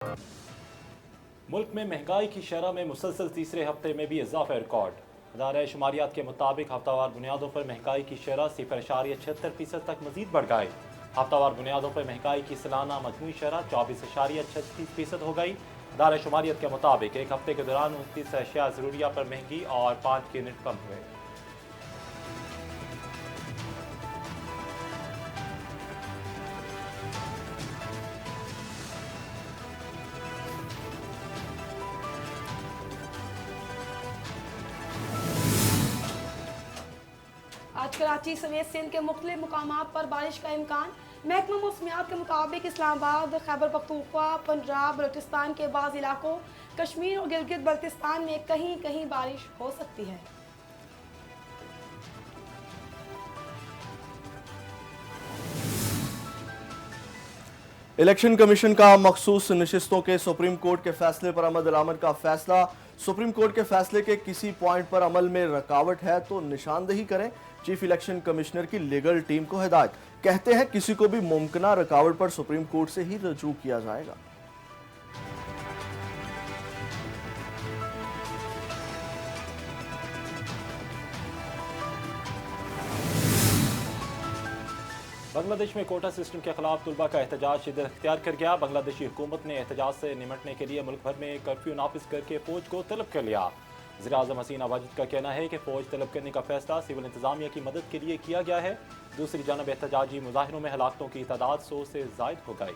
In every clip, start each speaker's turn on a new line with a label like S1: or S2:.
S1: मुल्क में महंगाई की शरह में मुसलसल तीसरे हफ्ते में भी इजाफा रिकॉर्ड। अदारा शुमारियात के मुताबिक हफ्तावार बुनियादों पर महंगाई की शरह 0.76% तक मजीद बढ़ गई। हफ्तावार बुनियादों पर महंगाई की सालाना मजमूई शरह 24.36% हो गई। अदारा शुमारियात के मुताबिक एक हफ्ते के दौरान 29 अशिया ज़रूरिया पर महंगी और 5 यूनिट कम हुए।
S2: आज कराची समेत सिंध के मुख्तलिफ मुकामात पर बारिश का इम्कान। महकमा मौसमियात के मुताबिक इस्लामाबाद, खैबर पख्तूनख्वा, पंजाब, बलूचिस्तान के बाज़ इलाकों, कश्मीर और गिलगित बल्तिस्तान में कहीं कहीं बारिश हो सकती है।
S3: इलेक्शन कमीशन का मखसूस नशिस्तों के सुप्रीम कोर्ट के फैसले पर अमल दरामद का फैसला। सुप्रीम कोर्ट के फैसले के किसी पॉइंट पर अमल में रुकावट है तो निशानदेही करें। चीफ इलेक्शन कमिश्नर की लीगल टीम को हिदायत। कहते हैं किसी को भी मुमकिन रुकावट पर सुप्रीम कोर्ट से ही रजू किया जाएगा।
S1: बांग्लादेश में कोटा सिस्टम के खिलाफ तुलबा का एहतजाज शिद्दत अख्तियार कर गया। बांग्लादेशी हुकूमत ने एहतजाज से निमटने के लिए मुल्क भर में कर्फ्यू नाफिज करके फौज को तलब कर लिया। वज़ीर आज़म हसीना वाजिद का कहना है कि फौज तलब करने का फैसला सिविल इंतजामिया की मदद के लिए किया गया है। दूसरी जानब एहतजाजी मुजाहिरों में हलाकतों की तादाद 100 से ज़ायद हो गई।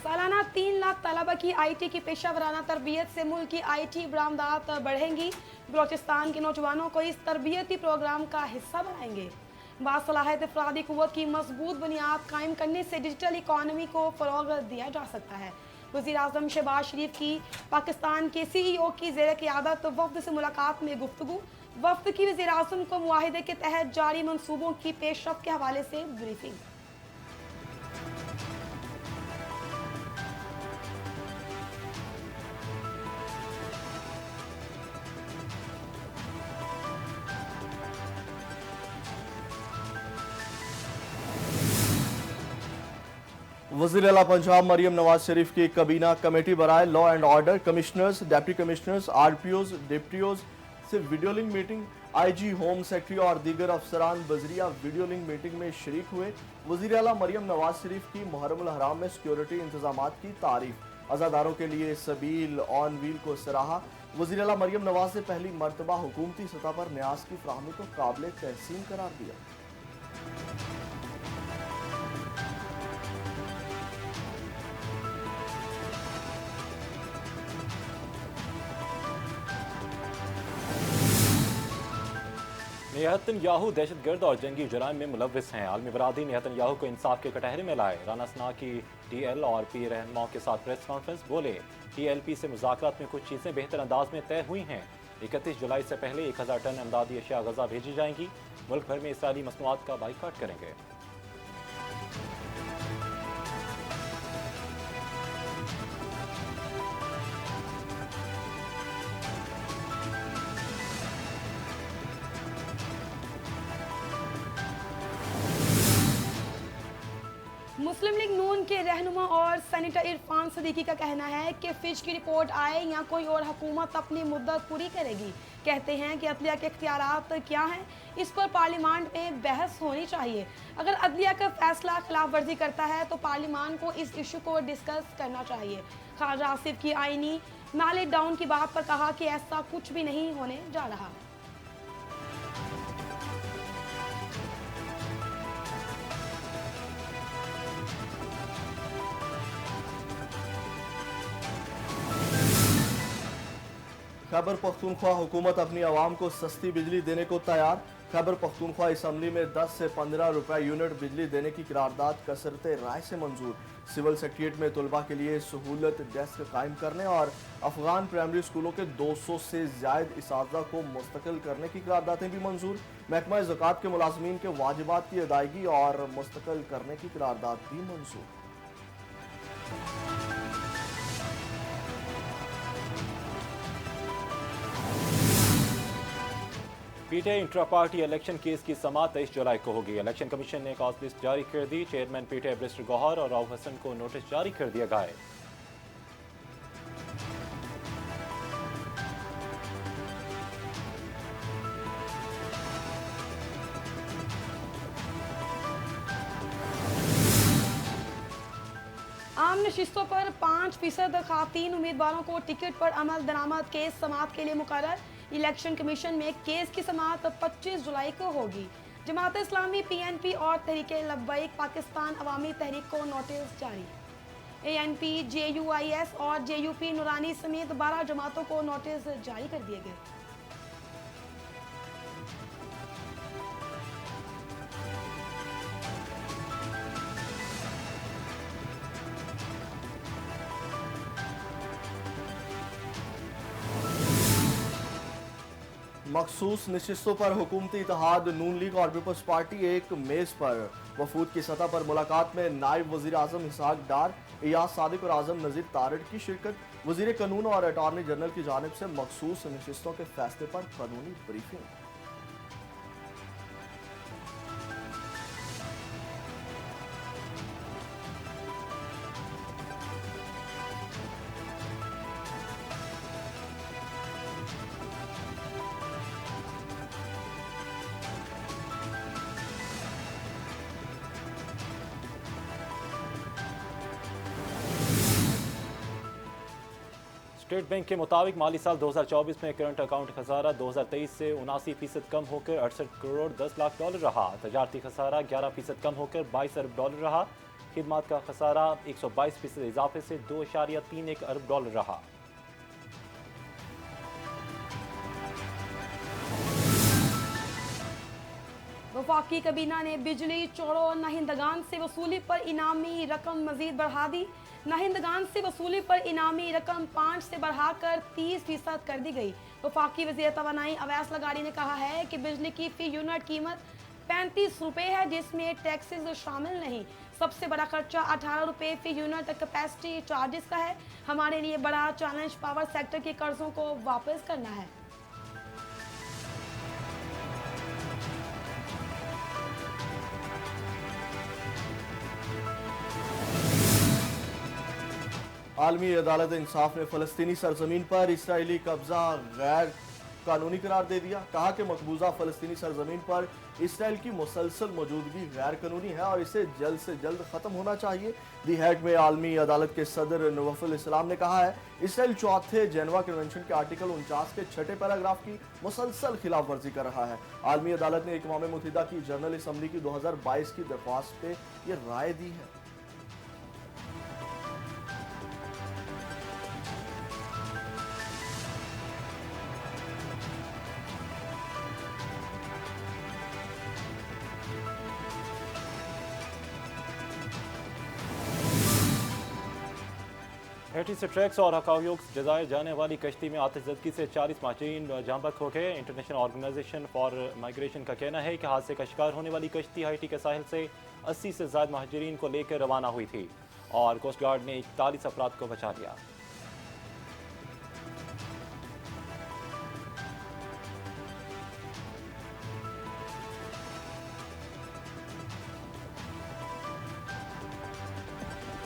S2: सालाना 3 लाख तलबा की IT की पेशा वराना तरबियत से मुल्क की IT बरामदात बढ़ेंगी। बलोचिस्तान के नौजवानों को इस तरबियती प्रोग्राम का हिस्सा बनाएंगे। बासलाहियत अफरादी कुव्वत की मजबूत बुनियाद कायम करने से डिजिटल इकॉनमी को फ़रोग़ दिया जा सकता है। वज़ीर आज़म शहबाज शरीफ की पाकिस्तान के CEO की ज़ेर क़ियादत वफ़द से मुलाकात में गुफ्तगू। वफ़द की वज़ीर आज़म को मुआहिदे के तहत जारी मनसूबों की पेशरफ्त के हवाले से ब्रीफिंग।
S3: वज़ीर आला पंजाब मरियम नवाज शरीफ की कबीना कमेटी बराए law and order commissioners, deputy commissioners, RPOs, डिप्टियोज से video link meeting. IG, home secretary और दीगर अफसरान बजरिया वीडियो लिंक मीटिंग में शरीक हुए। वज़ीर आला मरियम नवाज शरीफ की मुहर्रमुल हराम में सिक्योरिटी इंतजामात की तारीफ। अज़ादारों के लिए सबील ऑन व्हील को सराहा। वज़ीर आला मरियम नवाज ने पहली मरतबा हुकूमती सतह पर न्यास की फ्राहमी को काबिल तहसीन करार दिया।
S1: नेतन्याहू दहशतगर्द और जंगी जराइम में मुलव्विस हैं। आलमी बरादरी नेतन्याहू को इंसाफ के कटहरे में लाए। राना सना की TL और P रहनुमाओं के साथ प्रेस कॉन्फ्रेंस। बोले TLP से मुज़ाकरात में कुछ चीज़ें बेहतर अंदाज में तय हुई हैं। 31 जुलाई से पहले 1000 टन अमदादी अशिया गजा भेजी जाएंगी। मुल्क भर में इसराइली मसनूआत का बाइकाट करेंगे।
S2: मुस्लिम लीग नून के रहनुमा और सेनेटर इरफान सदीकी का कहना है कि फिश की रिपोर्ट आए या कोई और हुकूमत अपनी मुद्दत पूरी करेगी। कहते हैं कि अदलिया के इख्तियारात क्या हैं, इस पर पार्लियामान में बहस होनी चाहिए। अगर अदलिया का फैसला खिलाफ वर्जी करता है तो पार्लियामान को इस इशू को डिस्कस करना चाहिए। ख्वाजा आसिफ की आईनी मेल्ट डाउन की बात पर कहा कि ऐसा कुछ भी नहीं होने जा रहा।
S3: खैबर पख्तूनख्वा हुकूमत अपनी आवाम को सस्ती बिजली देने को तैयार। खैबर पख्तूनख्वा असम्बली में 10 से 15 रुपए यूनिट बिजली देने की करारदाद कसरत राय से मंजूर। सिविल सेक्रेटरीट में तलबा के लिए सहूलत डेस्क कायम करने और अफगान प्राइमरी स्कूलों के 200 से ज्यादा इसातिज़ा को मुस्तकिल करने की करारदादें भी मंजूर। महकमा ज़कात के मुलाजमीन के वाजिबात की अदायगी और मुस्तकिल करने की करारदाद भी मंजूर।
S1: PTI intra party election case की समाअत 23 जुलाई को होगी। इलेक्शन कमीशन ने कॉज लिस्ट जारी कर दी। चेयरमैन पीटीआई बैरिस्टर गौहर और राव हसन को नोटिस जारी कर दिया गया है।
S2: आम नशिस्तों पर 5% खातीन उम्मीदवारों को टिकट पर अमल दरामद केस समाअत के लिए मुकर्रर। इलेक्शन कमीशन में केस की समाअत 25 जुलाई को होगी। जमात इस्लामी, पीएनपी और तहरीके लब्बैक पाकिस्तान अवामी तहरीक को नोटिस जारी। एएनपी, जेयूआईएस और जेयूपी नूरानी समेत 12 जमातों को नोटिस जारी कर दिए गए।
S3: मखसूस नशिस्तों पर हुकूमती इत्तेहाद नून लीग और पीपल्स पार्टी एक मेज पर। वफूद की सतह पर मुलाकात में नायब वजीर आजम इसहाक डार, इयाज सादिक और आजम नजीर तारड़ की शिरकत। वजीर कानून और अटॉर्नी जनरल की जानिब से मखसूस नशिस्तों के फैसले पर कानूनी ब्रीफिंग।
S1: स्टेट बैंक के मुताबिक माली साल 2024 में करंट अकाउंट खसारा 2023 से 79% कम होकर 68 करोड़ 10 लाख डॉलर रहा। तजारती खसारा 11% कम होकर 22 अरब डॉलर रहा। खिदमात का खसारा 122% इजाफे से 2.31 अरब डॉलर रहा।
S2: वफाकी kabina ने बिजली, चोरों और नाहिंदगान से वसूली पर इनामी रकम मजीद बढ़ा दी। नाहिंदगान से वसूली पर इनामी रकम 5 से बढ़ाकर 30% कर दी गई। वफाकी वज़ीर तवानाई अवैस लगारी ने कहा है कि बिजली की फी यूनिट कीमत 35 रुपये है, जिसमें टैक्सेस शामिल नहीं। सबसे बड़ा खर्चा 18 रुपये फी यूनिट कैपेसिटी चार्जेस का है। हमारे लिए बड़ा चैलेंज पावर सेक्टर के कर्जों को वापस करना है।
S3: आलमी अदालत इंसाफ ने फ़लस्तीनी सरजमीन पर इसराइली कब्जा गैर कानूनी करार दे दिया। कहा कि मकबूजा फ़लस्तीनी सरजमीन पर इसराइल की मुसलसल मौजूदगी गैर कानूनी है और इसे जल्द से जल्द ख़त्म होना चाहिए। दी हैग में आलमी अदालत के सदर नवफुल इस्लाम ने कहा है इसराइल चौथे जेनेवा कन्वेंशन के आर्टिकल 49 के 6 पैराग्राफ की मुसलसल खिलाफ वर्जी कर रहा है। आलमी अदालत ने अक़वाम मुत्तहिदा की जनरल असम्बली की 2022 की दरख्वास्त पे ये राय दी है।
S1: हैटी से ट्रैक्स और हकाउक जजायर जाने वाली कश्ती में आतिशज़दगी से 40 माहरीन जांबक हो गए। इंटरनेशनल ऑर्गेनाइजेशन फॉर माइग्रेशन का कहना है कि हादसे का शिकार होने वाली कश्ती हाइटी के साहिल से 80 से ज़्यादा माहरीन को लेकर रवाना हुई थी और कोस्ट गार्ड ने 41 अफराद को बचा लिया।